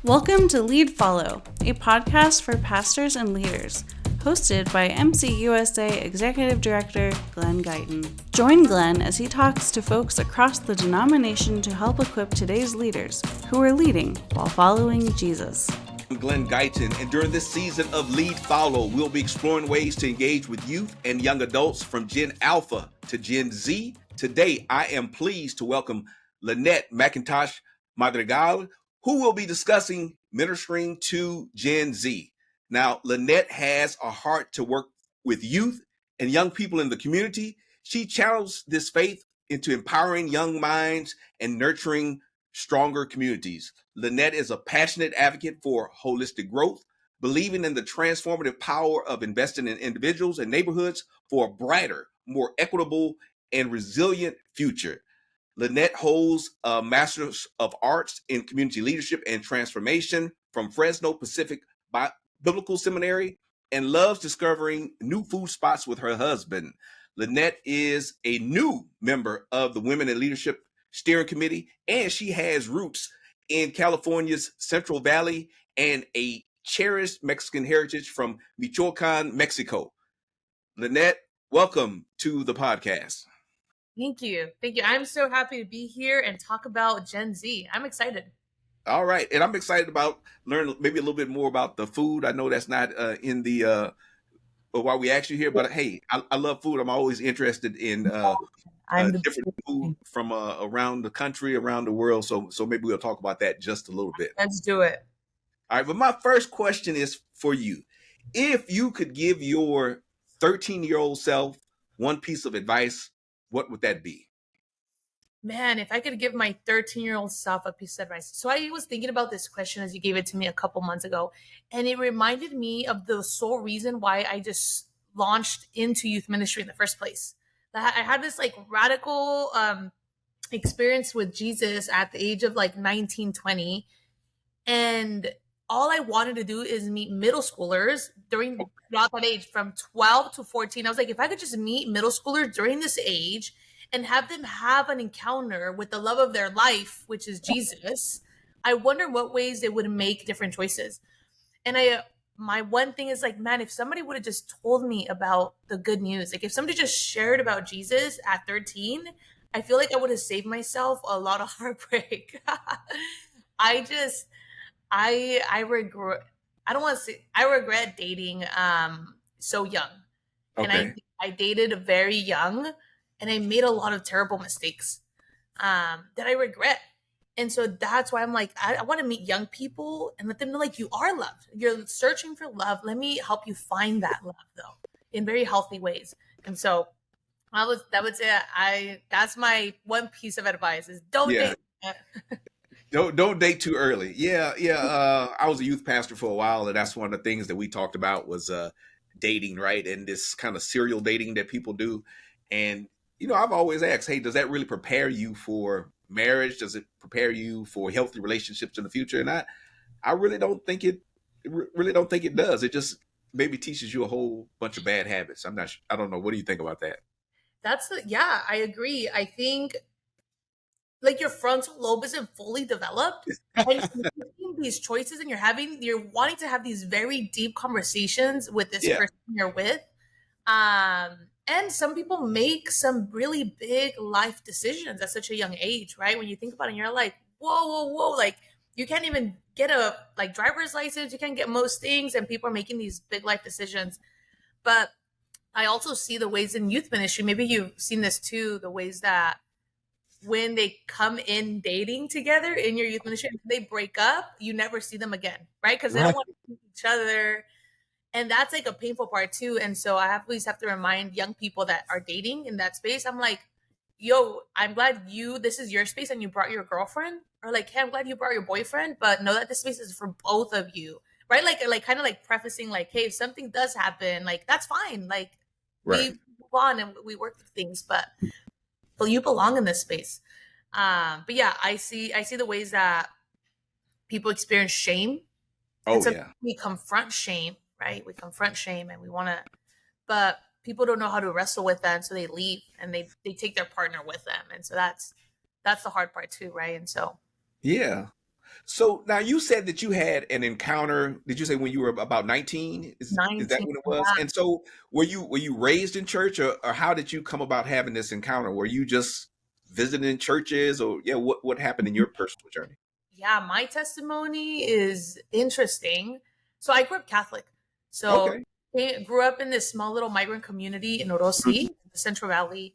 Welcome to Lead Follow, a podcast for pastors and leaders, hosted by MCUSA Executive Director Glenn Guyton. Join Glenn as he talks to folks across the denomination to help equip today's leaders who are leading while following Jesus. I'm Glenn Guyton, and during this season of Lead Follow, we'll be exploring ways to engage with youth and young adults from Gen Alpha to Gen Z. Today, I am pleased to welcome Lynette McIntosh-Madrigal, who will be discussing ministering to Gen Z. Now, Lynette has a heart to work with youth and young people in the community. She channels this faith into empowering young minds and nurturing stronger communities. Lynette is a passionate advocate for holistic growth, believing in the transformative power of investing in individuals and neighborhoods for a brighter, more equitable, and resilient future. Lynette holds a Master's of Arts in Community Leadership and Transformation from Fresno Pacific Biblical Seminary and loves discovering new food spots with her husband. Lynette is a new member of the Women in Leadership Steering Committee, and she has roots in California's Central Valley and a cherished Mexican heritage from Michoacan, Mexico. Lynette, welcome to the podcast. Thank you. I'm so happy to be here and talk about Gen Z. I'm excited. All right. And I'm excited about learning maybe a little bit more about the food. I know that's not in the why we asked you here, but hey, I love food. I'm always interested in different food from around the country, around the world. So maybe we'll talk about that just a little bit. Let's do it. All right. But my first question is for you. If you could give your 13-year-old self one piece of advice, what would that be? Man, if I could give my 13-year-old self a piece of advice. So I was thinking about this question as you gave it to me a couple months ago, and it reminded me of the sole reason why I just launched into youth ministry in the first place. I had this like radical experience with Jesus at the age of like 19, 20. And all I wanted to do is meet middle schoolers throughout that age from 12 to 14. I was like, if I could just meet middle schoolers during this age and have them have an encounter with the love of their life, which is Jesus, I wonder what ways they would make different choices. And my one thing is like, man, if somebody would have just told me about the good news, like if somebody just shared about Jesus at 13, I feel like I would have saved myself a lot of heartbreak. I regret, I regret dating so young. Okay. And I dated very young, and I made a lot of terrible mistakes that I regret. And so that's why I'm like, I want to meet young people and let them know like you are loved. You're searching for love. Let me help you find that love though, in very healthy ways. And so that would say that's my one piece of advice is don't date. Don't date too early. Yeah. I was a youth pastor for a while, and that's one of the things that we talked about was dating, right? And this kind of serial dating that people do. And, you know, I've always asked, hey, does that really prepare you for marriage? Does it prepare you for healthy relationships in the future? And I really don't think it does. It just maybe teaches you a whole bunch of bad habits. I don't know. What do you think about that? I agree. I think like your frontal lobe isn't fully developed and you're making these choices and you're wanting to have these very deep conversations with this person you're with. And some people make some really big life decisions at such a young age, right? When you think about it, you're like, whoa. Like you can't even get a like driver's license. You can't get most things. And people are making these big life decisions. But I also see the ways in youth ministry, maybe you've seen this too, the ways that when they come in dating together in your youth ministry, they break up, you never see them again, right? Because they don't want to see each other. And that's like a painful part too. And so I always have to remind young people that are dating in that space. I'm like, yo, I'm glad this is your space and you brought your girlfriend, or like, hey, I'm glad you brought your boyfriend, but know that this space is for both of you, right? Like kind of like prefacing like, hey, if something does happen, like that's fine. Like we move on and we work through things, but you belong in this space. But yeah, I see the ways that people experience shame. We confront shame, right? We confront shame and we want to, but people don't know how to wrestle with that. And so they leave and they take their partner with them. And so that's the hard part too, right? And so. Yeah. So now you said that you had an encounter. Did you say when you were about 19? Is that 19. when it was? And so were you raised in church, or how did you come about having this encounter? Were you just visiting churches, or yeah, what happened in your personal journey? Yeah, my testimony is interesting. So I grew up Catholic. So Okay. I grew up in this small little migrant community in Mhm. Orosi, the Central Valley.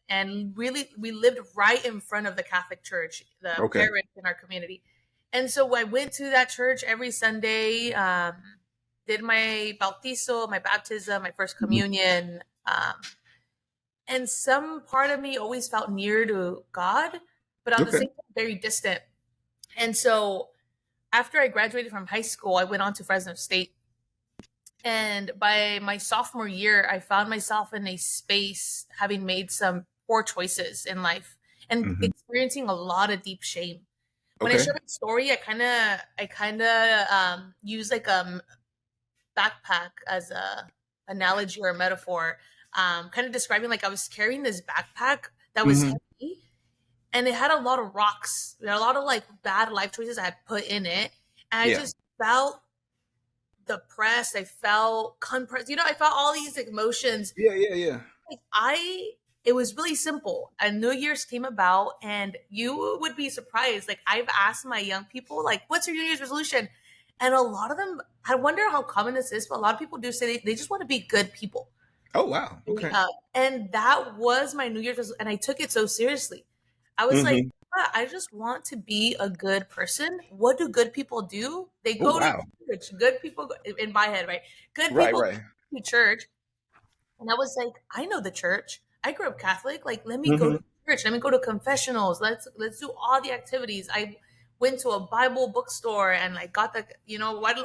And really, we lived right in front of the Catholic Church, the Okay. parish in our community. And so I went to that church every Sunday, did my bautizo, my baptism, my first Mhm. communion. And some part of me always felt near to God, but at the Okay. same time, very distant. And so after I graduated from high school, I went on to Fresno State. And by my sophomore year, I found myself in a space having made some poor choices in life and Hmm. experiencing a lot of deep shame. When I Okay. share my story, I kind of use like backpack as a analogy or a metaphor, kind of describing like I was carrying this backpack that was Hmm. heavy and it had a lot of rocks. There are a lot of like bad life choices I had put in it. And I Yeah. just felt depressed. I felt compressed. I felt all these emotions. Yeah. Yeah. Yeah. Like it was really simple. And New Year's came about, and you would be surprised. Like I've asked my young people, like, what's your New Year's resolution? And a lot of them, I wonder how common this is, but a lot of people do say they just want to be good people. Oh wow. Okay. And that was my New Year's resolution, and I took it so seriously. I was like, Hmm. "Ah, I just want to be a good person. What do good people do? They Oh go to wow. church. Good people in my head, right? Good Right. people Right. go to church." And I was like, I know the church. I grew up Catholic. Like, let me go Hmm. to church. Let me go to confessionals. Let's do all the activities. I went to a Bible bookstore and like got the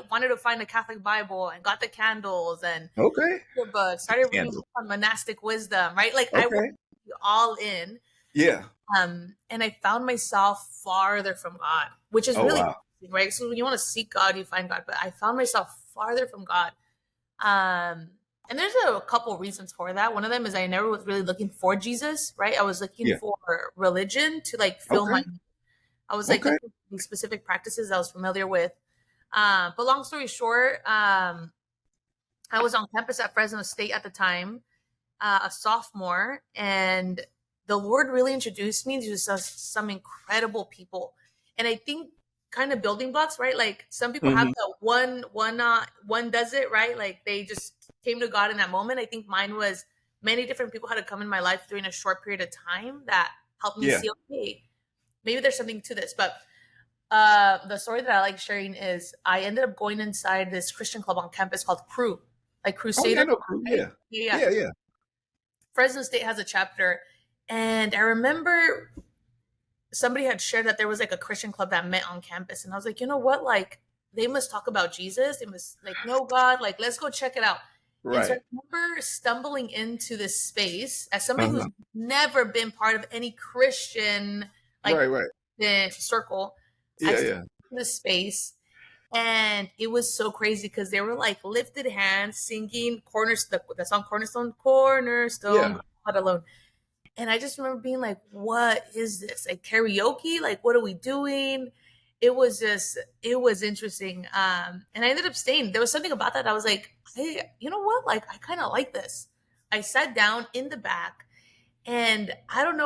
wanted to find a Catholic Bible and got the candles and Okay. the book. Started reading Candle. on monastic wisdom. Right, like I went Okay. all in. Yeah. And I found myself farther from God, which is Oh really wow. interesting, right? So when you want to seek God, you find God, but I found myself farther from God. Um, and there's a couple reasons for that. One of them is I never was really looking for Jesus, right? I was looking Yeah. for religion to like fill Okay. my. I was like Okay. looking for these specific practices I was familiar with. But long story short, I was on campus at Fresno State at the time, a sophomore, and the Lord really introduced me to some incredible people. And I think kind of building blocks, right? Like some people have Hmm. the one does it, right? Like they just came to God in that moment. I think mine was many different people had to come in my life during a short period of time that helped me Yeah. see, okay, maybe there's something to this. But the story that I like sharing is I ended up going inside this Christian club on campus called Crew, like Oh yeah. Crusader, No. Cool. right? Yeah. Yeah. Yeah. Yeah. Fresno State has a chapter. And I remember somebody had shared that there was like a Christian club that met on campus. And I was like, you know what? Like, they must talk about Jesus. They must like know God. Like, let's go check it out. And so I Right. remember stumbling into this space as somebody who's Uh-huh. never been part of any Christian like Right. Right. circle. I Yeah. stepped Yeah. into this space and it was so crazy because they were like lifted hands singing the song Cornerstone, Yeah. God alone. And I just remember being like, what is this? Like karaoke? Like, what are we doing? It was interesting. And I ended up staying. There was something about that. I was like, hey, you know what? Like, I kind of like this. I sat down in the back and I don't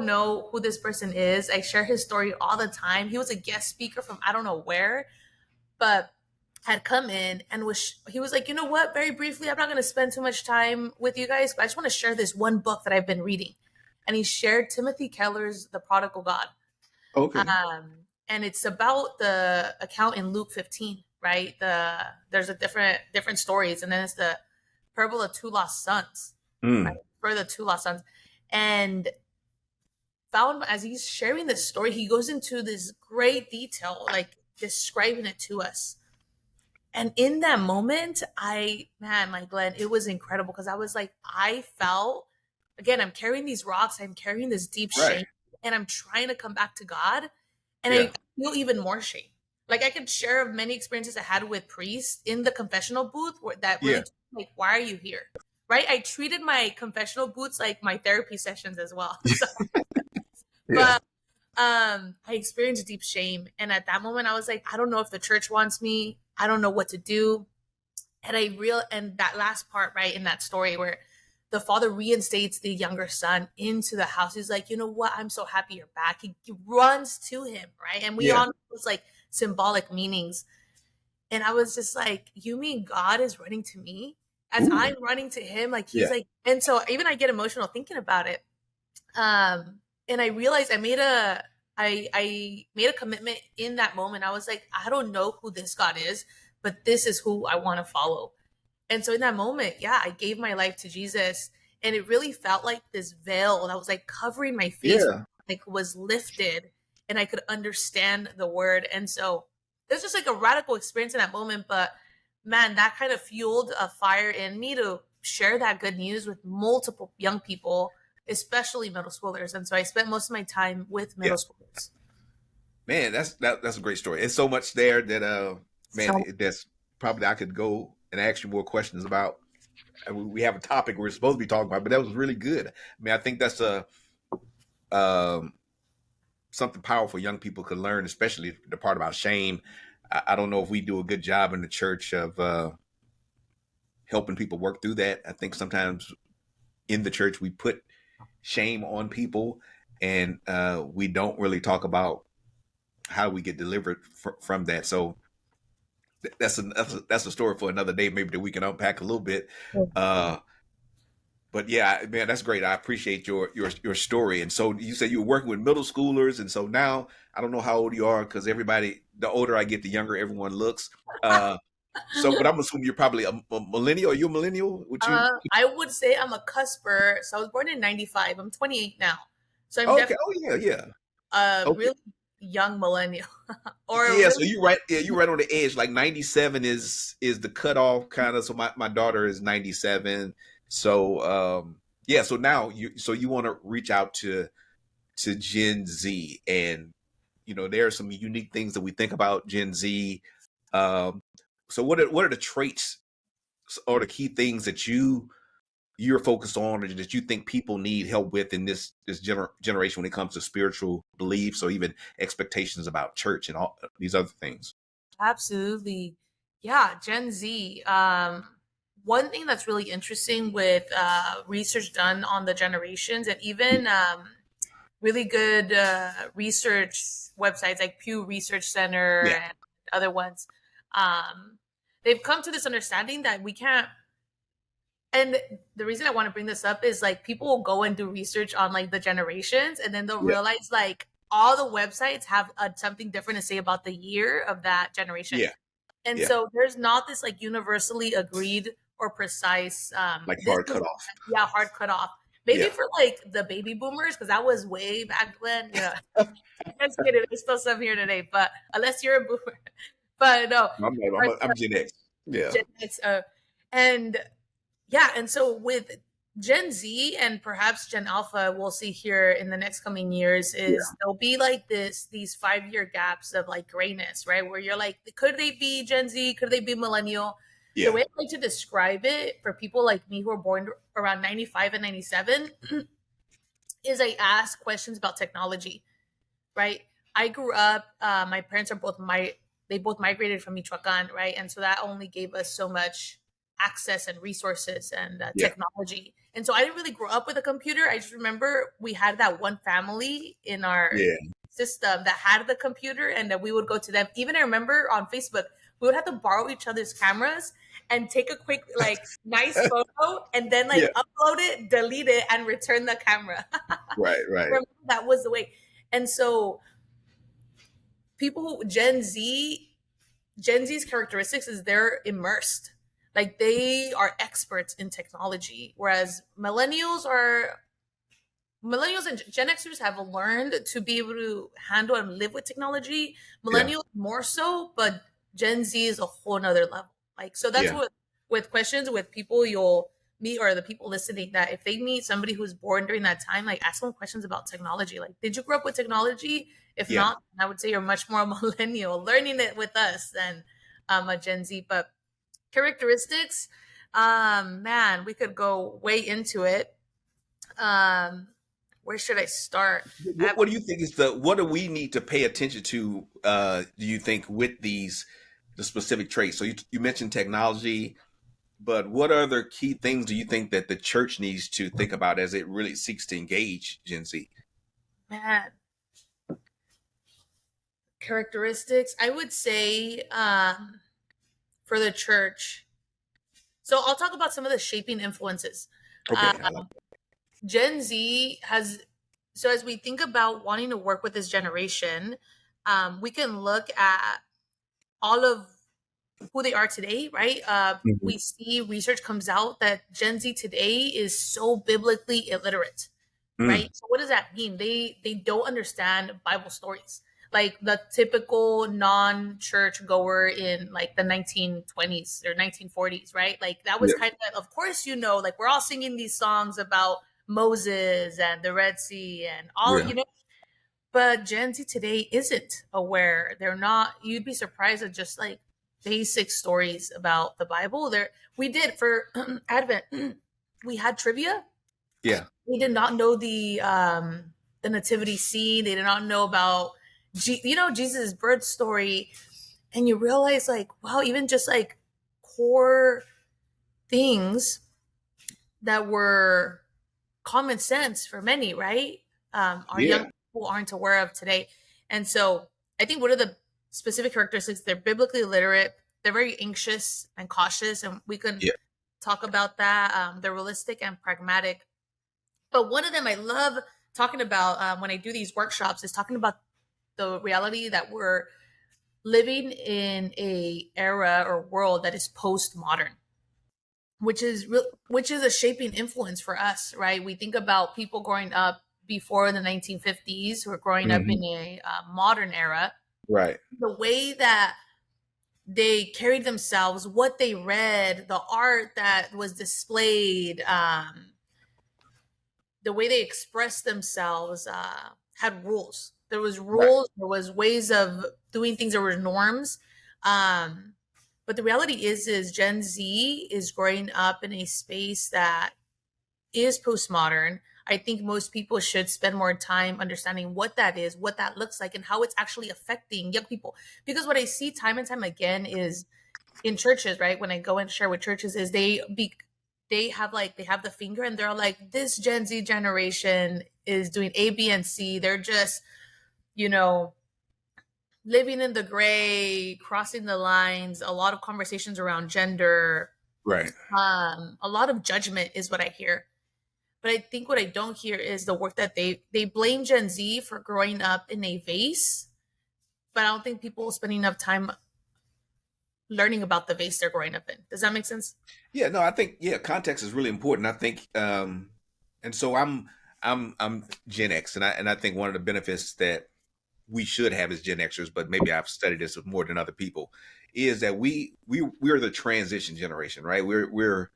know who this person is. I share his story all the time. He was a guest speaker from I don't know where, but had come in and he was like, you know what, very briefly, I'm not going to spend too much time with you guys, but I just want to share this one book that I've been reading. And he shared Timothy Keller's The Prodigal God. Okay. And it's about the account in Luke 15, right? There's a different stories, and then it's the parable of two lost sons, right? Mm. For the two lost sons. And found as he's sharing this story, he goes into this great detail, like describing it to us. And in that moment, like Glenn, it was incredible because I was like, I felt, again, I'm carrying these rocks, I'm carrying this deep Right. shame, and I'm trying to come back to God. And I Yeah. feel even more shame. Like I could share of many experiences I had with priests in the confessional booth that really, Yeah. like, why are you here? Right? I treated my confessional booths like my therapy sessions as well. So, Yeah. but I experienced deep shame. And at that moment, I was like, I don't know if the church wants me. I don't know what to do. And that last part, right, in that story where the father reinstates the younger son into the house. He's like, you know what? I'm so happy you're back. He runs to him, right? And we Yeah. all know it's like symbolic meanings. And I was just like, you mean God is running to me as I'm running to him? Like he's like, and so even I get emotional thinking about it. And I realized I made a commitment in that moment. I was like, I don't know who this God is, but this is who I want to follow. And so in that moment, yeah, I gave my life to Jesus, and it really felt like this veil that was like covering my face, like was lifted, and I could understand the word. And so it was just like a radical experience in that moment. But man, that kind of fueled a fire in me to share that good news with multiple young people, especially middle schoolers. And so I spent most of my time with middle schoolers. Man, that's a great story. It's so much there that that's probably I could go and ask you more questions about. And we have a topic we're supposed to be talking about, but that was really good. I mean, I think that's something powerful young people could learn, especially the part about shame. I don't know if we do a good job in the church of helping people work through that. I think sometimes in the church we put shame on people, and we don't really talk about how we get delivered from that. So that's a story for another day, maybe that we can unpack a little bit. But yeah, man, that's great. I appreciate your story. And so you said you were working with middle schoolers, and so now I don't know how old you are, because the older I get, the younger everyone looks. But I'm assuming you're probably a millennial. Are you a millennial? I would say I'm a cusper. So I was born in 95. I'm 28 now. So I'm okay. Oh yeah. Okay. Really young millennial. So you're right. Yeah, you're right on the edge. Like 97 is the cutoff kind of. So my daughter is 97. So so now you want to reach out to Gen Z, and there are some unique things that we think about Gen Z. So what are the traits or the key things that you're focused on, or that you think people need help with in this generation when it comes to spiritual beliefs or even expectations about church and all these other things? Absolutely. Yeah, Gen Z. One thing that's really interesting with research done on the generations, and even really good research websites like Pew Research Center and other ones, they've come to this understanding that we can't. And the reason I want to bring this up is like people will go and do research on like the generations, and then they'll realize like all the websites have something different to say about the year of that generation. And so there's not this like universally agreed or precise like hard cutoff. Yeah, hard cutoff. Maybe for like the baby boomers, because that was way back when. I'm just kidding. There's still some here today, but unless you're a boomer. But no, I'm Gen X. Yeah. Gen X, and so with Gen Z and perhaps Gen Alpha, we'll see here in the next coming years there'll be like these 5-year gaps of like grayness, right? Where you're like, could they be Gen Z? Could they be millennial? The way I like to describe it for people like me who are born around 95 and 97 is I ask questions about technology, right? I grew up, my parents are they both migrated from Michoacan, right? And so that only gave us so much access and resources and technology. And so I didn't really grow up with a computer. I just remember we had that one family in our system that had the computer, and that we would go to them. Even I remember on Facebook, we would have to borrow each other's cameras and take a quick, like, nice photo, and then like upload it, delete it, and return the camera. Right. Remember, that was the way. And so Gen Z's characteristics is they're immersed. Like they are experts in technology, whereas millennials and Gen Xers have learned to be able to handle and live with technology. Millennials more so, but Gen Z is a whole nother level. Like, so that's what, with questions with people you'll meet, or the people listening, that if they meet somebody who's born during that time, like ask them questions about technology. Like, did you grow up with technology? If not, I would say you're much more a millennial learning it with us than a Gen Z. But characteristics, man, we could go way into it. Where should I start? What do you think is what do we need to pay attention to? Do you think with the specific traits? So you mentioned technology, but what other key things do you think that the church needs to think about as it really seeks to engage Gen Z? Man, characteristics. I would say for the church. So I'll talk about some of the shaping influences. Uh, Okay, I like Gen Z has, so as we think about wanting to work with this generation, we can look at all of who they are today, right? that. We see research comes out that Gen Z today is so biblically illiterate, Mm, right? So what does that mean? They don't understand Bible stories. Like the typical non-church goer in like the 1920s or 1940s, right? Like that was yeah, kind of course, like we're all singing these songs about Moses and the Red Sea and all, yeah, but Gen Z today isn't aware. They're not, you'd be surprised at just like basic stories about the Bible. We did for Advent, we had trivia. yeah, We did not know the nativity scene. They did not know about Jesus' birth story. And you realize like, wow, even just like core things that were common sense for many, right? Our young yeah, people aren't aware of today. And so I think one of the specific characteristics, they're biblically literate, they're very anxious and cautious, and we can yeah, talk about that. They're realistic and pragmatic. But one of them I love talking about when I do these workshops is talking about the reality that we're living in a era or world that is postmodern, which is a shaping influence for us, right? We think about people growing up before the 1950s who are growing up hmm in a modern era. right, The way that they carried themselves, what they read, the art that was displayed, the way they expressed themselves had rules. There was right. rules. There was ways of doing things. There were norms. Um, but the reality is Gen Z is growing up in a space that is postmodern. I think most people should spend more time understanding what that is, what that looks like, and how it's actually affecting young people. Because what I see time and time again is in churches, right? When I go and share with churches, is they have the finger and they're like, this Gen Z generation is doing A, B, and C. They're just, you know, living in the gray, crossing the lines, a lot of conversations around gender, Right. a lot of judgment is what I hear. But I think what I don't hear is the work that they blame Gen Z for growing up in a vase, but I don't think people spend enough time learning about the vase they're growing up in. Does that make sense? Yeah, no, I think context is really important. I think, and so I'm Gen X, and I think one of the benefits that we should have as Gen Xers, but maybe I've studied this more than other people, is that we're the transition generation, right? We're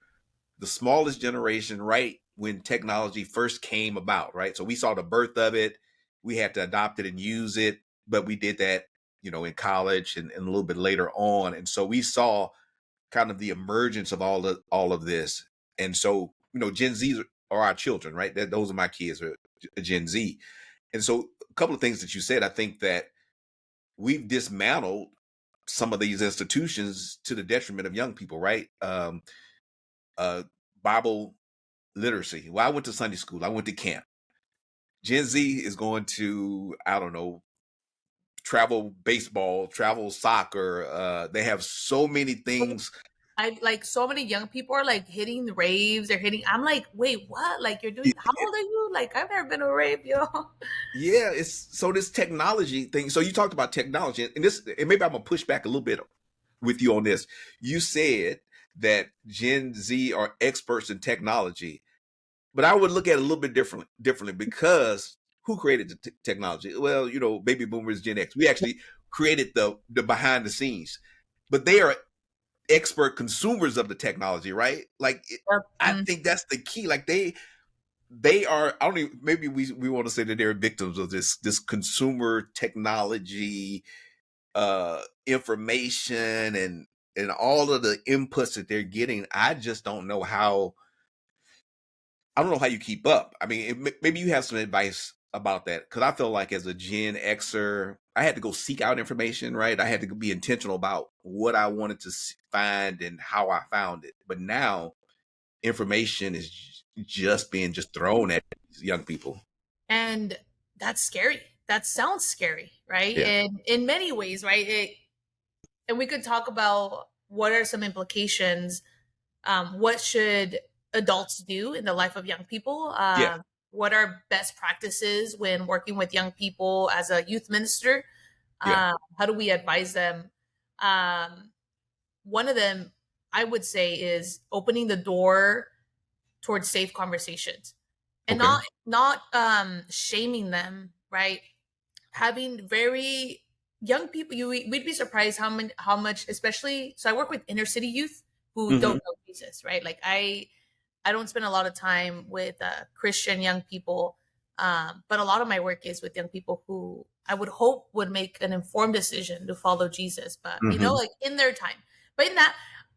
the smallest generation, right when technology first came about, right? So we saw the birth of it, we had to adopt it and use it, but we did that, in college and a little bit later on, and so we saw kind of the emergence of all of this. And so, Gen Zs are our children, right? Those are my kids, are Gen Z. And so a couple of things that you said, I think that we've dismantled some of these institutions to the detriment of young people, right? Uh, Bible literacy. Well, I went to Sunday school, I went to camp. Gen Z is going to, I don't know, travel baseball, travel soccer. They have so many things. I like so many young people are like hitting the raves. They're hitting. I'm like, wait, what? Like you're doing? How old are you? Like I've never been to a rave, yo. Yeah, it's so this technology thing. So you talked about technology, and maybe I'm gonna push back a little bit with you on this. You said that Gen Z are experts in technology, but I would look at it a little bit differently because who created the technology? Well, baby boomers, Gen X. We actually created the behind the scenes, but they are expert consumers of the technology, right? Like, I Mm. think that's the key. Like they are, I don't even, maybe we want to say that they're victims of this consumer technology information and all of the inputs that they're getting. I just don't know how I don't know how you keep up. I mean, maybe you have some advice about that, because I feel like as a Gen Xer, I had to go seek out information, right? I had to be intentional about what I wanted to find and how I found it. But now information is just being thrown at these young people. And that's scary. That sounds scary, right? Yeah. And in many ways, right? And we could talk about what are some implications. What should adults do in the life of young people? Yeah. What are best practices when working with young people as a youth minister? Yeah. How do we advise them? One of them, I would say, is opening the door towards safe conversations, and Okay. not shaming them, right? Having very young people, we'd be surprised how much, especially. So I work with inner city youth who Mm-hmm. don't know Jesus, right? Like I don't spend a lot of time with Christian young people, but a lot of my work is with young people who I would hope would make an informed decision to follow Jesus, but Mm-hmm. like in their time. But in that,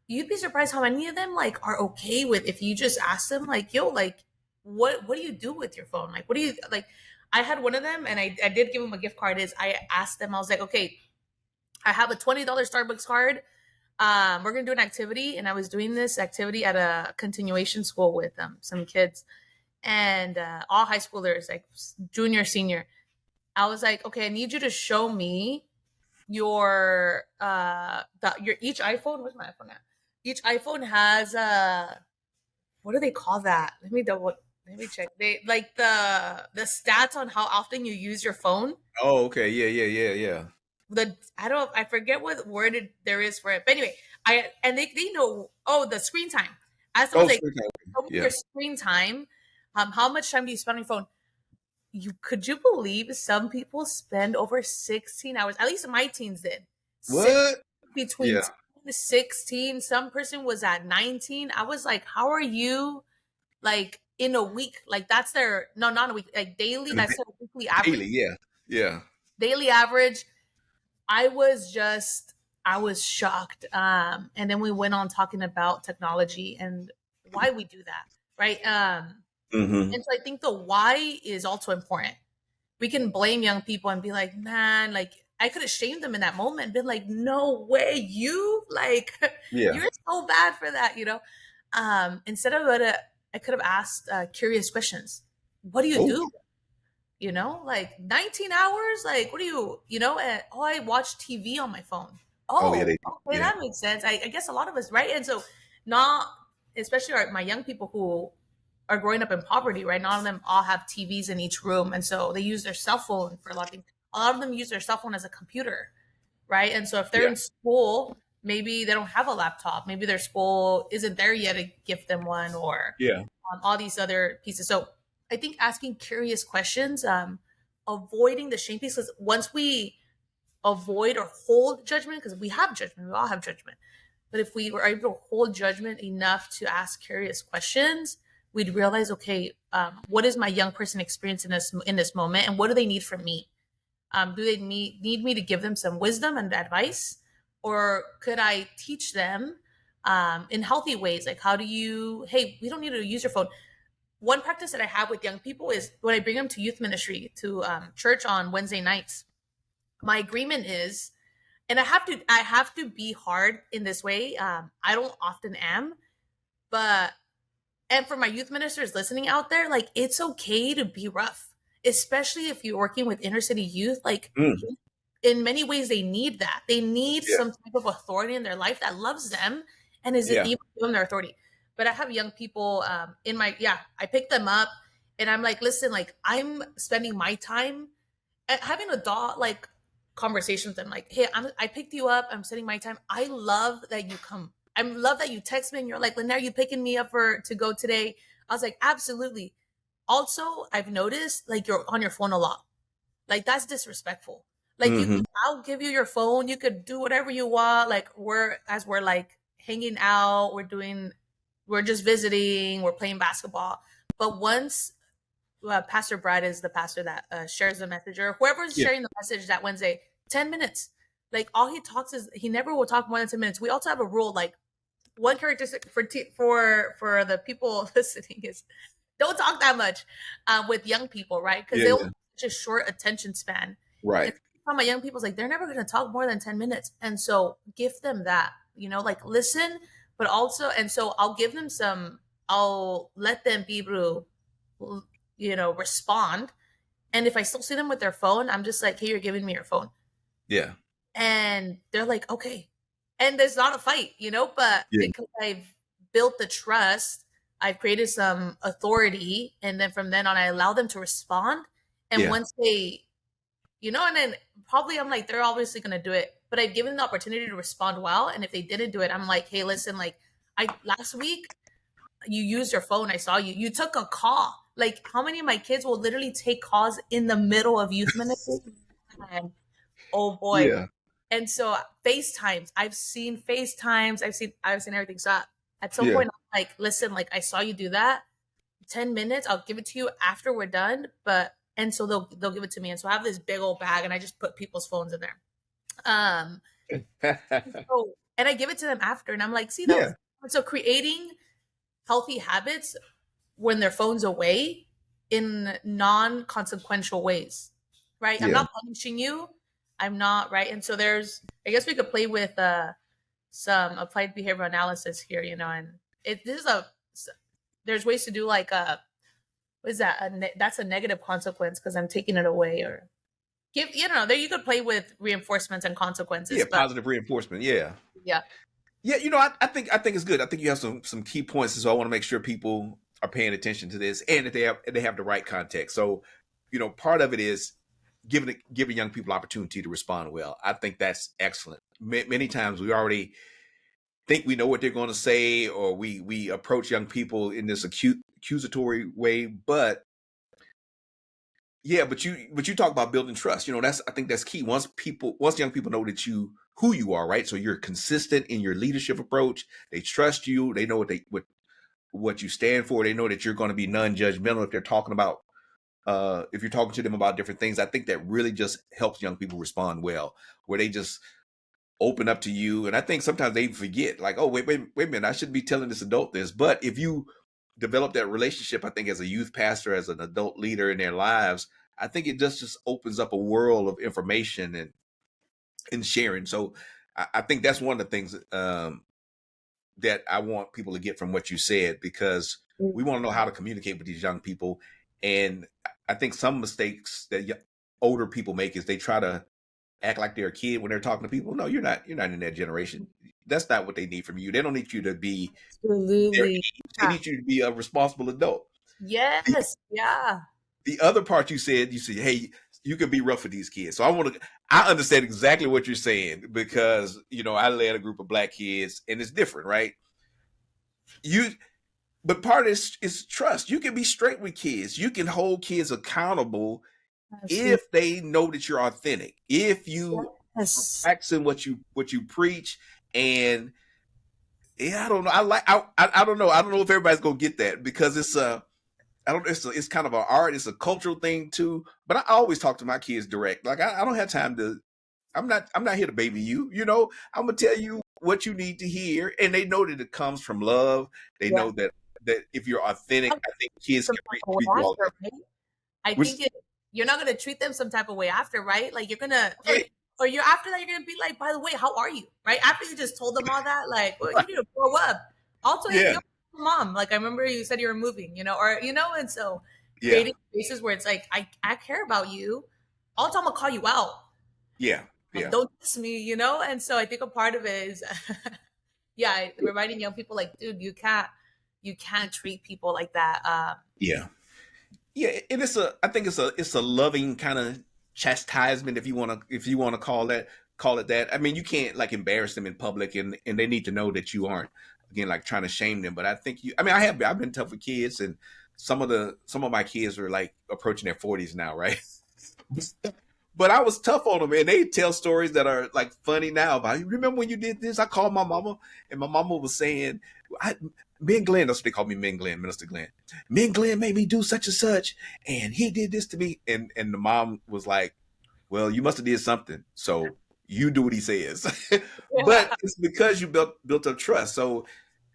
you'd be surprised how many of them like are okay with if you just ask them like, yo, like what do you do with your phone? Like what do you like? I had one of them, and I did give him a gift card. Is I asked them, I was like, okay, I have a $20 Starbucks card. We're gonna do an activity, and I was doing this activity at a continuation school with some kids, and all high schoolers, like junior, senior. I was like, okay, I need you to show me your your each iPhone. Where's my iPhone at? Each iPhone has what do they call that? Let me check. They like the stats on how often you use your phone. Oh, okay. Yeah. I forget what word there is for it. But anyway, they know, oh, the screen time. I was Oh, like, screen time. show me Yeah. your screen time. How much time do you spend on your phone? Could you believe some people spend over 16 hours? At least my teens did. What? Between Yeah. 10 to 16. Some person was at 19. I was like, how are you like in a week? Like that's their no, not a week, like daily, And that's their weekly average. daily. Yeah. Yeah. Daily average. I was shocked. And then we went on talking about technology and why we do that, right? Mm-hmm. And so I think the why is also important. We can blame young people and be like, man, like I could have shamed them in that moment and been like, no way, you like Yeah. you're so bad for that, Instead of it, I could have asked curious questions. What do you Oh. do? Like 19 hours? Like, what do oh, I watch TV on my phone. Oh yeah. Oh, They. okay, Yeah. that makes sense. I guess a lot of us, right? And so, not especially my young people who are growing up in poverty, right? None of them all have TVs in each room. And so they use their cell phone for a lot of things. A lot of them use their cell phone as a computer, right? And so if they're Yeah. in school, maybe they don't have a laptop. Maybe their school isn't there yet to give them one, or Yeah. all these other pieces. So I think asking curious questions, avoiding the shame piece, because once we avoid or hold judgment, because we have judgment, we all have judgment. But if we were able to hold judgment enough to ask curious questions, we'd realize, okay, what is my young person experiencing in this moment, and what do they need from me? Do they need me to give them some wisdom and advice, or could I teach them in healthy ways? Like, hey, we don't need to use your phone. One practice that I have with young people is when I bring them to youth ministry, to church on Wednesday nights. My agreement is, and I have to be hard in this way. I don't often am, but and for my youth ministers listening out there, like it's okay to be rough, especially if you're working with inner city youth. Like Mm. in many ways, they need that. They need Yeah. some type of authority in their life that loves them and is Yeah. able to give them their authority. But I have young people I pick them up and I'm like, listen, like I'm spending my time having adult like conversations with them. Like, hey, I picked you up. I'm spending my time. I love that you come. I love that you text me and you're like, Lynette, are you picking me up to go today? I was like, absolutely. Also, I've noticed like you're on your phone a lot. Like that's disrespectful. Like Mm-hmm. I'll give you your phone. You could do whatever you want. Like we're like hanging out. We're just visiting. We're playing basketball. But once Pastor Brad is the pastor that shares the message, or whoever's Yeah. sharing the message that Wednesday, 10 minutes. Like all he talks is he never will talk more than 10 minutes. We also have a rule, like one characteristic for the people listening is don't talk that much with young people, right? Because Yeah, they'll yeah. such a short attention span. Right. And some of my young people's like, they're never going to talk more than 10 minutes. And so give them that, like listen, but also, and so I'll give them I'll let them be able to, respond. And if I still see them with their phone, I'm just like, hey, you're giving me your phone. Yeah. And they're like, okay. And there's not a fight, but Yeah. because I've built the trust, I've created some authority. And then from then on, I allow them to respond. And Yeah. once they, and then probably I'm like, they're obviously going to do it. But I've given them the opportunity to respond well. And if they didn't do it, I'm like, hey, listen, like last week, you used your phone. I saw you took a call. Like, how many of my kids will literally take calls in the middle of youth ministry? And oh boy. Yeah. And so FaceTimes, I've seen FaceTimes, I've seen everything. So at some Yeah. point I'm like, listen, like I saw you do that. 10 minutes, I'll give it to you after we're done. And so they'll give it to me. And so I have this big old bag and I just put people's phones in there. And I give it to them after, and I'm like, see, Yeah. so creating healthy habits when their phone's away in non-consequential ways, right? Yeah. I'm not punishing you. I'm not, right? And so I guess we could play with some applied behavioral analysis here, and there's ways to do like what is that? That's a negative consequence because I'm taking it away, or there you could play with reinforcements and consequences. Yeah, positive reinforcement. Yeah. Yeah. Yeah, I think it's good. I think you have some key points, so I want to make sure people are paying attention to this and that they have the right context. So, part of it is giving young people opportunity to respond well. I think that's excellent. Many times we already think we know what they're going to say, or we approach young people in this accusatory way, but yeah, but you talk about building trust. I think that's key. Once young people know who you are, right? So you're consistent in your leadership approach. They trust you. They know what you stand for. They know that you're going to be non-judgmental if they're talking about if you're talking to them about different things. I think that really just helps young people respond well, where they just open up to you. And I think sometimes they forget, like, oh, wait a minute, I shouldn't be telling this adult this. But if you develop that relationship, I think as a youth pastor, as an adult leader in their lives, I think it just opens up a world of information and sharing. So I think that's one of the things that I want people to get from what you said, because we want to know how to communicate with these young people. And I think some mistakes that older people make is they try to act like they're a kid when they're talking to people. No, you're not in that generation. That's not what they need from you. They don't need you to be absolutely. They need you to be a responsible adult. Yes. Yeah. The other part you said, hey, you can be rough with these kids. So I understand exactly what you're saying, because, I led a group of Black kids and it's different, right? But part is trust. You can be straight with kids. You can hold kids accountable if they know that you're authentic, if you are practicing what you preach. And yeah, I don't know. I don't know. I don't know if everybody's gonna get that, because it's it's kind of an art. It's a cultural thing too. But I always talk to my kids direct. Like I don't have time to. I'm not here to baby you. I'm gonna tell you what you need to hear, and they know that it comes from love. They know that if you're authentic, I think kids can treat you all that. Right? I think you're not gonna treat them some type of way after, right? Like you're gonna. Or you're after that, you're gonna be like, by the way, how are you? Right? After you just told them all that, like, well, you need to grow up. Also, you're mom. Like I remember you said you were moving, and so creating spaces where it's like, I care about you. All the time I'll call you out. Yeah. Don't diss me, And so I think a part of it is reminding young people like, dude, you can't treat people like that. Yeah. And I think it's a loving kind of chastisement, if you want to call it that. I mean, you can't like embarrass them in public, and they need to know that you aren't, again, like trying to shame them. But I think I've been tough with kids, and some of my kids are like approaching their 40s now, right? But I was tough on them, and they tell stories that are like funny now about, you remember when you did this? I called my mama, and my mama was saying, me and Glenn, that's what they call me, Minister Glenn. Me and Glenn made me do such and such, and he did this to me. And the mom was like, well, you must have did something, so you do what he says. But it's because you built up trust. So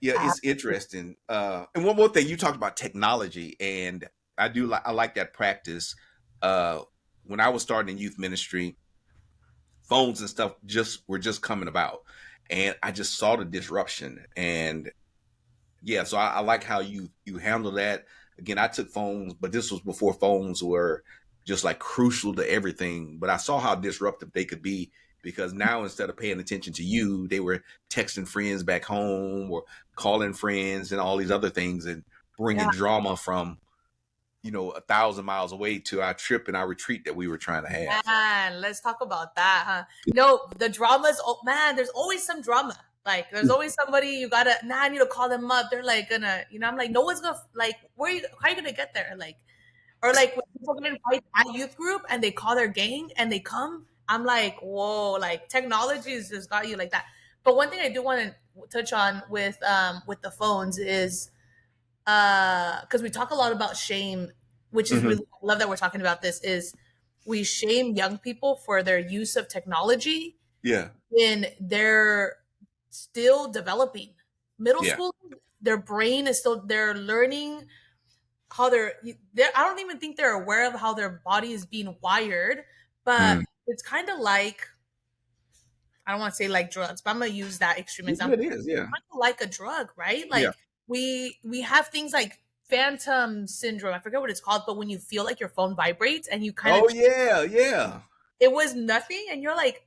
Yeah, it's interesting. And one more thing, you talked about technology, and I like that practice. Uh, when I was starting in youth ministry, phones and stuff were just coming about, and I just saw the disruption. And yeah, so I like how you handle that. Again, I took phones, but this was before phones were just like crucial to everything. But I saw how disruptive they could be, because now instead of paying attention to you, they were texting friends back home or calling friends and all these other things, and bringing Yeah. drama from 1,000 miles away to our trip and our retreat that we were trying to have. Man, let's talk about that, huh? No, the dramas. Oh man, there's always some drama. Like, there's always somebody you gotta. Nah, I need to call them up. They're like gonna, I'm like, no one's gonna like. Where you? How are you gonna get there? Like, or like when people get invited at youth group and they call their gang and they come. I'm like, whoa! Like, technology has just got you like that. But one thing I do want to touch on with the phones is because we talk a lot about shame, which is Hmm. really, I love that we're talking about this, is we shame young people for their use of technology Yeah, when they're still developing. Middle yeah. school, their brain is still, they're learning how I don't even think they're aware of how their body is being wired, but Mm. it's kind of like, I don't want to say like drugs, but I'm gonna use that extreme Yeah, example. it is. Yeah, Kind of like a drug, right? yeah. Like we have things like phantom syndrome. I forget what it's called, but when you feel like your phone vibrates and you kind of, Oh yeah, yeah. it was nothing, and you're like,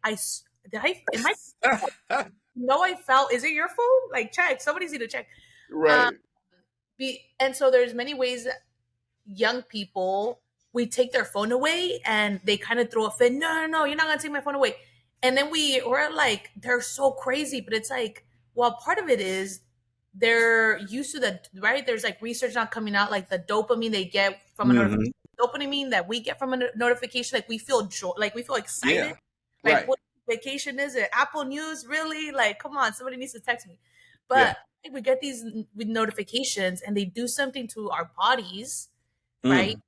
did I am I no I felt, is it your phone? Like, check. Somebody's need to check. Um, Right. and so there's many ways that young people, we take their phone away and they kind of throw a fit. No, no, no, you're not gonna take my phone away. And then we're like, they're so crazy, but it's like, well, part of it is they're used to the right. There's like research not coming out, like the dopamine they get from a Hmm. notification, dopamine that we get from a notification, like we feel joy, like we feel excited. Yeah. Like, Right. what vacation is it? Apple News, really? Like, come on, somebody needs to text me. Yeah. But we get these notifications and they do something to our bodies, right? Mm.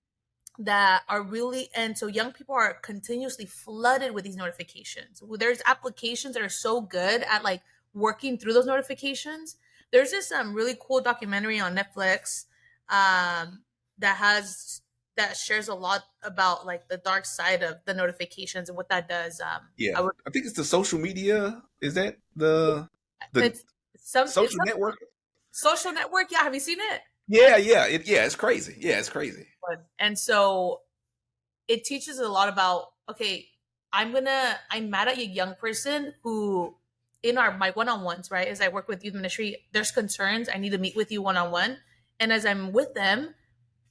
That are really, and so young people are continuously flooded with these notifications. There's applications that are so good at like working through those notifications. There's this really cool documentary on Netflix that has that shares a lot about like the dark side of the notifications and what that does. Yeah. I would, I think it's the social media. Is that the it's it's social some network? social network. Yeah, have you seen it? Yeah, yeah. It's crazy. Yeah, it's crazy. And so it teaches a lot about, okay, I'm mad at a young person who, in our my one-on-ones, right, as I work with youth ministry, there's concerns, I need to meet with you one-on-one, and as I'm with them,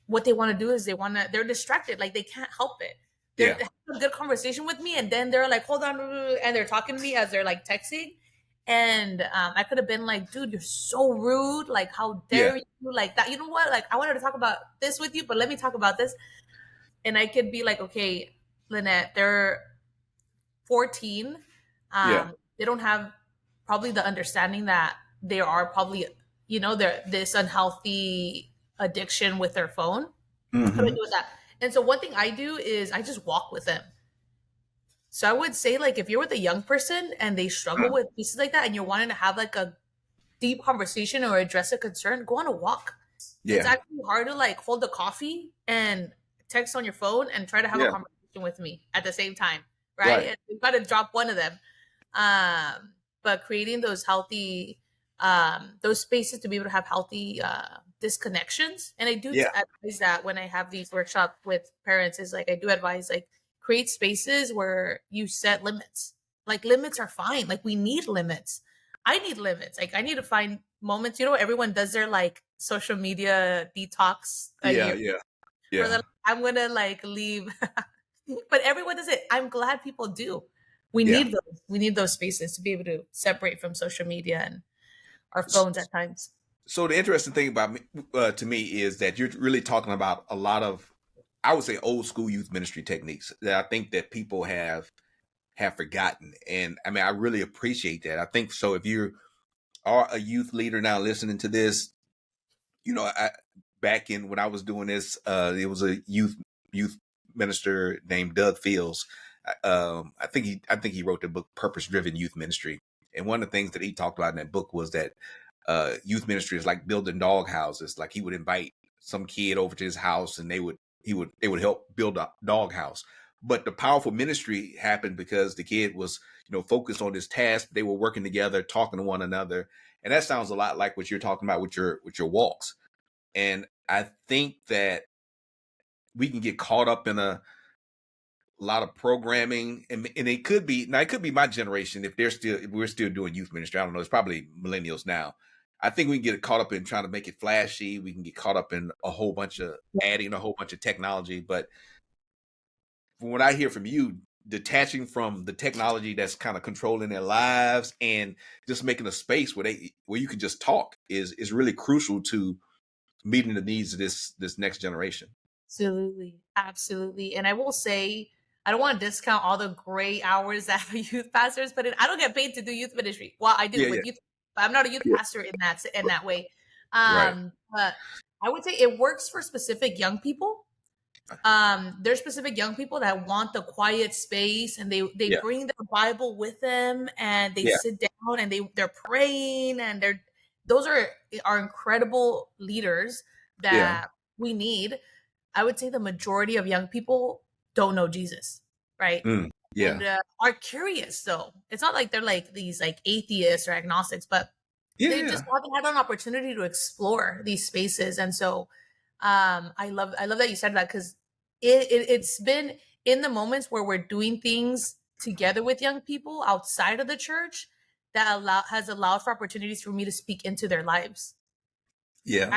what they want to do is they're distracted, like they can't help it. They Yeah. have a good conversation with me and then they're like, hold on, and they're talking to me as they're like texting, and I could have been like, dude, you're so rude, like how Yeah. dare you, like that, you know what, like I wanted to talk about this with you, but let me talk about this. And I could be like, okay, Lynette, they're 14. Yeah. They don't have probably the understanding that they are probably, they're this unhealthy addiction with their phone. How do I Hmm. do with that? And so one thing I do is I just walk with them. So I would say, like, if you're with a young person and they struggle with pieces like that and you're wanting to have like a deep conversation or address a concern, go on a walk. It's Yeah. actually hard to like hold a coffee and text on your phone and try to have a Yeah. conversation with me at the same time, right? Right. And you've got to drop one of them. But creating those healthy, those spaces to be able to have healthy disconnections. And I do Yeah. advise that when I have these workshops with parents, is like I do advise like create spaces where you set limits. Like, limits are fine. Like, we need limits. I need limits. Like, I need to find moments. Everyone does their like social media detox a Yeah. year Yeah. where they're Yeah. like, I'm gonna like leave. But everyone does it. I'm glad people do. We Yeah. need those. We need those spaces to be able to separate from social media and our phones at times. So the interesting thing about me, to me, is that you're really talking about a lot of, I would say, old school youth ministry techniques that I think that people have forgotten. And I mean, I really appreciate that. I think so. If you are a youth leader now listening to this, back in when I was doing this, it was a youth minister named Doug Fields. I think he wrote the book Purpose Driven Youth Ministry. And one of the things that he talked about in that book was that youth ministries like building dog houses. Like he would invite some kid over to his house, and they would help build a dog house. But the powerful ministry happened because the kid was, focused on his task. They were working together, talking to one another, and that sounds a lot like what you're talking about with your walks. And I think that we can get caught up in a lot of programming, and it could be my generation if we're still doing youth ministry. I don't know. It's probably millennials now. I think we can get caught up in trying to make it flashy. We can get caught up in adding a whole bunch of technology. But from what I hear from you, detaching from the technology that's kind of controlling their lives and just making a space where you can just talk is really crucial to meeting the needs of this next generation. Absolutely. Absolutely. And I will say, I don't want to discount all the great hours that youth pastors put in. I don't get paid to do youth ministry. Well, I do Yeah, with yeah, youth, but I'm not a youth yeah. pastor in that way. Right. But I would say it works for specific young people. There's specific young people that want the quiet space, and they Yeah, bring their Bible with them, and they yeah, sit down and they're praying, and those are incredible leaders yeah. that we need. I would say the majority of young people don't know Jesus, right? Yeah, And are curious though. It's not like they're like these like atheists or agnostics, but yeah, they yeah. just haven't had an opportunity to explore these spaces. And so I love that you said that, because it's been in the moments where we're doing things together with young people outside of the church that has allowed for opportunities for me to speak into their lives. Yeah.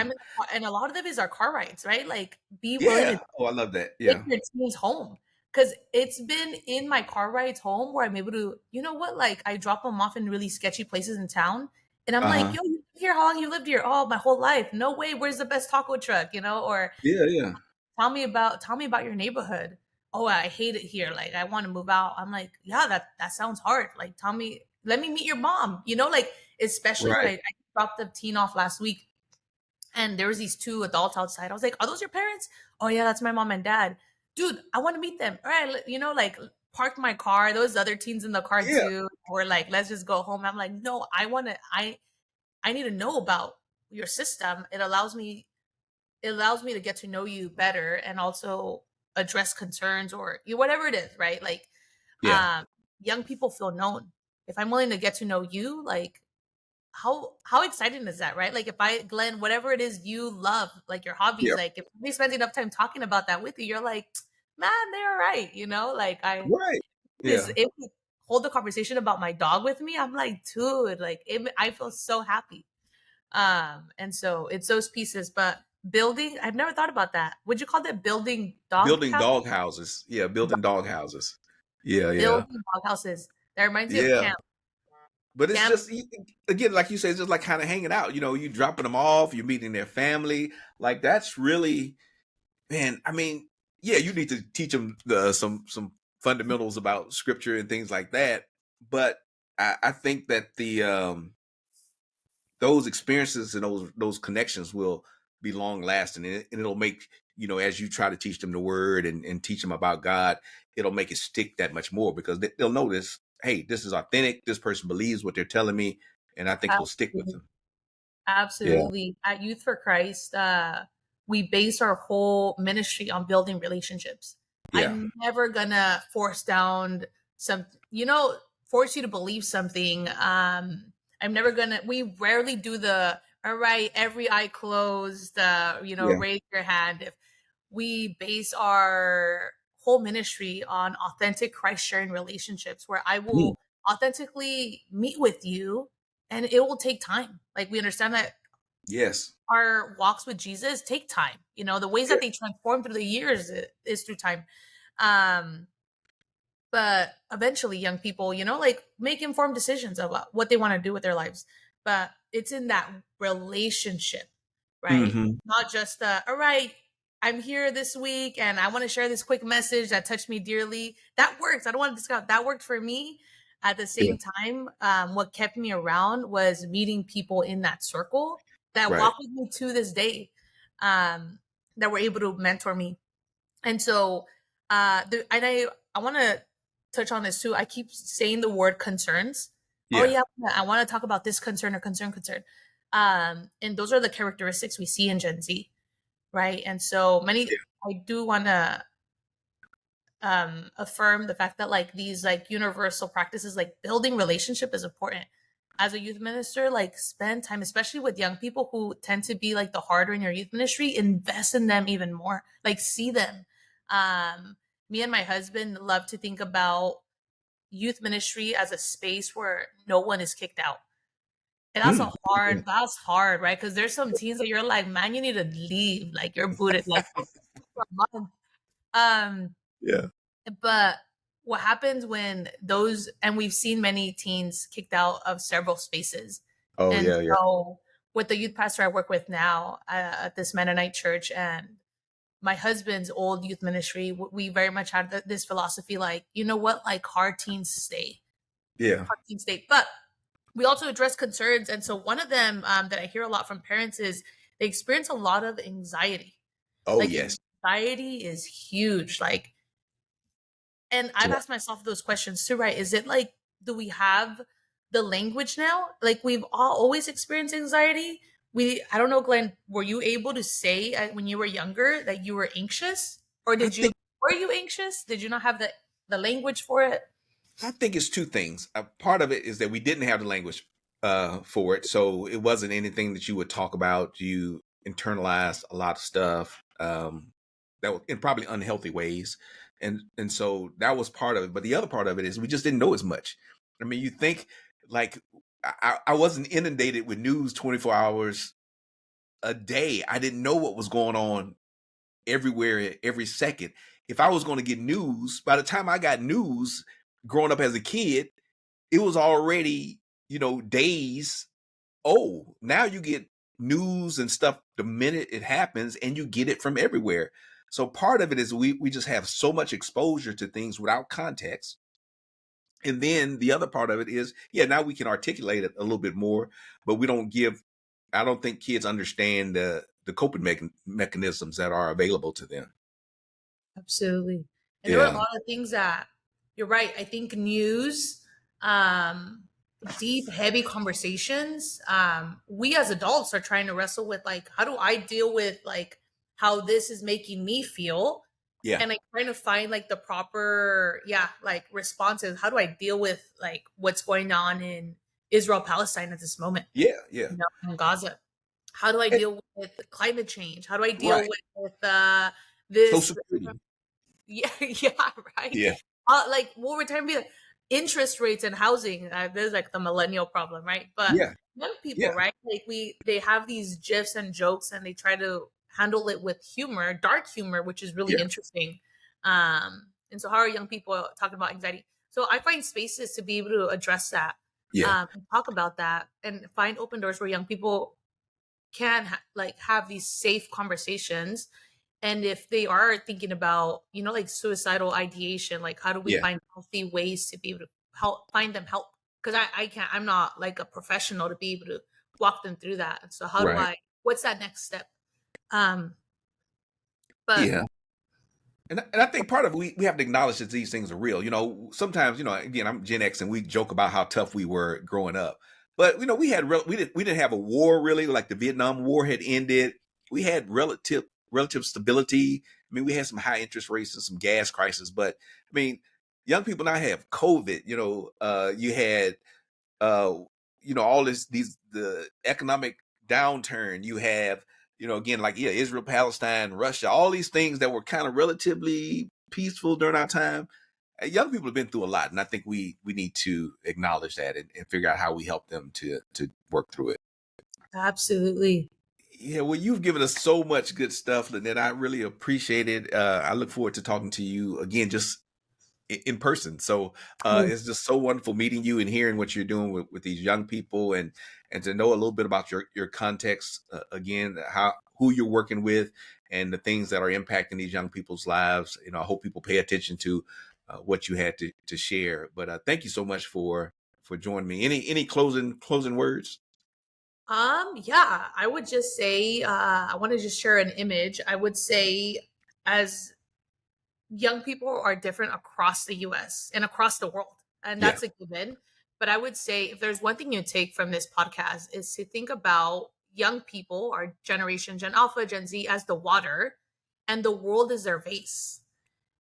And a lot of them is our car rides, right? Like, be willing to Yeah. Oh, I love that. take Yeah. your teens home. Because it's been in my car rides home where I'm able to, you know what, like I drop them off in really sketchy places in town. And I'm like, Uh-huh. yo, you live here? How long you lived here? Oh, my whole life. No way. Where's the best taco truck? Or Yeah, yeah. tell me about your neighborhood. Oh, I hate it here. Like, I want to move out. I'm like, yeah, that sounds hard. Like, let me meet your mom. Like, especially when Right. I dropped the teen off last week, and there was these two adults outside. I was like, "Are those your parents?" "Oh yeah, that's my mom and dad." "Dude, I want to meet them." All right, like parked my car. There was other teens in the car Yeah. too. We're like, "Let's just go home." I'm like, "No, I need to know about your system. It allows me to get to know you better, and also address concerns, or whatever it is, right? Like, Yeah. um, young people feel known. If I'm willing to get to know you, like, how exciting is that, right? Like, if Glenn, whatever it is you love, like your hobbies, Yeah. like if we spend enough time talking about that with you, you're like, man, they're right. Like, Right. is Yeah. if you hold the conversation about my dog with me, I'm like, dude, like I feel so happy. And so it's those pieces, but building, I've never thought about that. Would you call that building dog Building house? dog houses. Yeah, building dog houses. Yeah, yeah. Building dog houses. That reminds me of Yeah. camp. But it's Camp. just again, like you say, it's just like kind of hanging out. You dropping them off, you're meeting their family. Like that's really, man. I mean, yeah, you need to teach them some fundamentals about scripture and things like that. But I think that those experiences and those connections will be long lasting, and it'll make, as you try to teach them the word and teach them about God, it'll make it stick that much more because they'll notice, hey, this is authentic, this person believes what they're telling me, and I think it'll stick with them. Yeah, Absolutely. At Youth for Christ, we base our whole ministry on building relationships. yeah, I'm never gonna force you to believe something. We rarely do all right, every eye closed, yeah. raise your hand. If we base our whole ministry on authentic Christ sharing relationships where I Mm, will authentically meet with you, and it will take time. Like, we understand that yes. our walks with Jesus take time. The ways Yeah. that they transform through the years is through time. Um, but eventually young people, like, make informed decisions about what they want to do with their lives. But it's in that relationship, right? Hmm. Not just all right, I'm here this week and I want to share this quick message that touched me dearly. That works. I don't want to discount that. Worked for me. At the Yeah. same time, what kept me around was meeting people in that circle that Right. walk with me to this day, um, that were able to mentor me. And so, and I want to touch on this too. I keep saying the word concerns. Oh Yeah. yeah, I want to talk about this concern or concern. And those are the characteristics we see in Gen Z, right? And so many, I do want to affirm the fact that like these like universal practices, like building relationship, is important. As a youth minister, like spend time, especially with young people who tend to be like the harder in your youth ministry, invest in them even more, like see them. Me and my husband love to think about youth ministry as a space where no one is kicked out. And Yeah. that's hard, right? Because there's some teens that you're like, man, you need to leave. Like you're booted like for a month. Um, Yeah. but what happens when those, and we've seen many teens kicked out of several spaces. Oh, And yeah, yeah. so with the youth pastor I work with now at this Mennonite church and my husband's old youth ministry, we very much had this philosophy, like, you know what, like hard teens stay, Yeah. hard teens stay. But we also address concerns. And so one of them that I hear a lot from parents is they experience a lot of anxiety. Oh, Like yes. anxiety is huge. Like, and I've Yeah. asked myself those questions too, right? Is it like, do we have the language now? Like we've all always experienced anxiety. I don't know, Glenn, were you able to say when you were younger that you were anxious? Or I think were you anxious? Did you not have the language for it? I think it's two things. Part of it is that we didn't have the language for it, so it wasn't anything that you would talk about. You internalized a lot of stuff that was in probably unhealthy ways, and so that was part of it. But the other part of it is we just didn't know as much. I mean, you think like I wasn't inundated with news 24 hours a day. I didn't know what was going on everywhere, every second. If I was going to get news, by the time I got news growing up as a kid, it was already, days old. Now you get news and stuff the minute it happens and you get it from everywhere. So part of it is we just have so much exposure to things without context. And then the other part of it is, yeah, now we can articulate it a little bit more, but I don't think kids understand the coping mechanisms that are available to them. Absolutely. And there were a Yeah. lot of things that you're right. I think news, um, deep, heavy conversations. We as adults are trying to wrestle with like, how do I deal with like how this is making me feel? Yeah. And like trying to find like the proper, like responses. How do I deal with like what's going on in Israel, Palestine at this moment, Yeah. Yeah. in Gaza? How do I And- deal with climate change? How do I deal right. with this? Social security. Yeah, yeah, right. Yeah. Like what we're talking about, interest rates and housing. There's like the millennial problem, right? But Yeah. young Yeah. people, right? Like they have these gifs and jokes, and they try to handle it with humor, dark humor, which is really Yeah. interesting. And so, how are young people talking about anxiety? So I find spaces to be able to address that, Yeah. and talk about that, and find open doors where young people can like have these safe conversations. And if they are thinking about, like suicidal ideation, like how do we Yeah. find healthy ways to be able to find them help? Because I can't, I'm not like a professional to be able to walk them through that. And so Right. what's that next step? Um, but Yeah. And I think part of it, we have to acknowledge that these things are real. Sometimes, again, I'm Gen X and we joke about how tough we were growing up. But, we didn't have a war really, like the Vietnam War had ended. We had relative stability. I mean, we had some high interest rates and some gas crisis, but I mean, young people now have COVID, you had all the economic downturn. You have, again, like, yeah, Israel, Palestine, Russia, all these things that were kind of relatively peaceful during our time. Young people have been through a lot, and I think we need to acknowledge that and figure out how we help them to work through it. absolutely. Yeah, well, you've given us so much good stuff, Lynette. I really appreciate it. I look forward to talking to you again, just in person. So it's just so wonderful meeting you and hearing what you're doing with these young people, and to know a little bit about your context, again, who you're working with and the things that are impacting these young people's lives. I hope people pay attention to what you had to share. But thank you so much for joining me. Any closing words? Yeah, I would just say, I want to just share an image. I would say, as young people are different across the US and across the world, and Yeah. that's a given. But I would say if there's one thing you take from this podcast is to think about young people, our generation, Gen Alpha, Gen Z, as the water, and the world is their vase.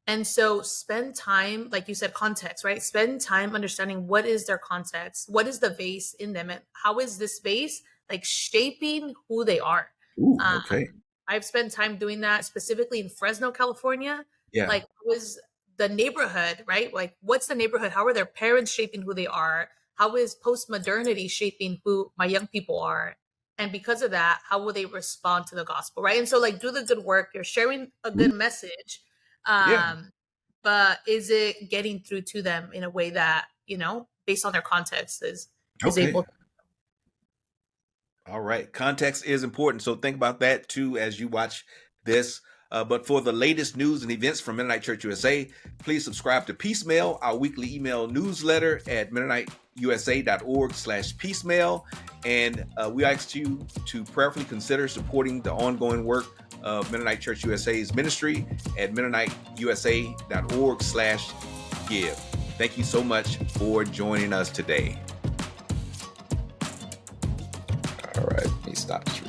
And so spend time, like you said, context, right? Spend time understanding what is their context, what is the vase in them, and how is this vase like shaping who they are. Ooh, okay. I've spent time doing that specifically in Fresno, California. Yeah. Like, was the neighborhood, right? Like, what's the neighborhood? How are their parents shaping who they are? How is post-modernity shaping who my young people are? And because of that, how will they respond to the gospel, right? And so, like, do the good work. You're sharing a good message. Yeah. But is it getting through to them in a way that, based on their context is Okay. able to? All right. Context is important. So think about that too as you watch this. But for the latest news and events from Mennonite Church USA, please subscribe to Peacemail, our weekly email newsletter at MennoniteUSA.org/peacemail. And we ask you to prayerfully consider supporting the ongoing work of Mennonite Church USA's ministry at MennoniteUSA.org/give. Thank you so much for joining us today. All right, let me stop this.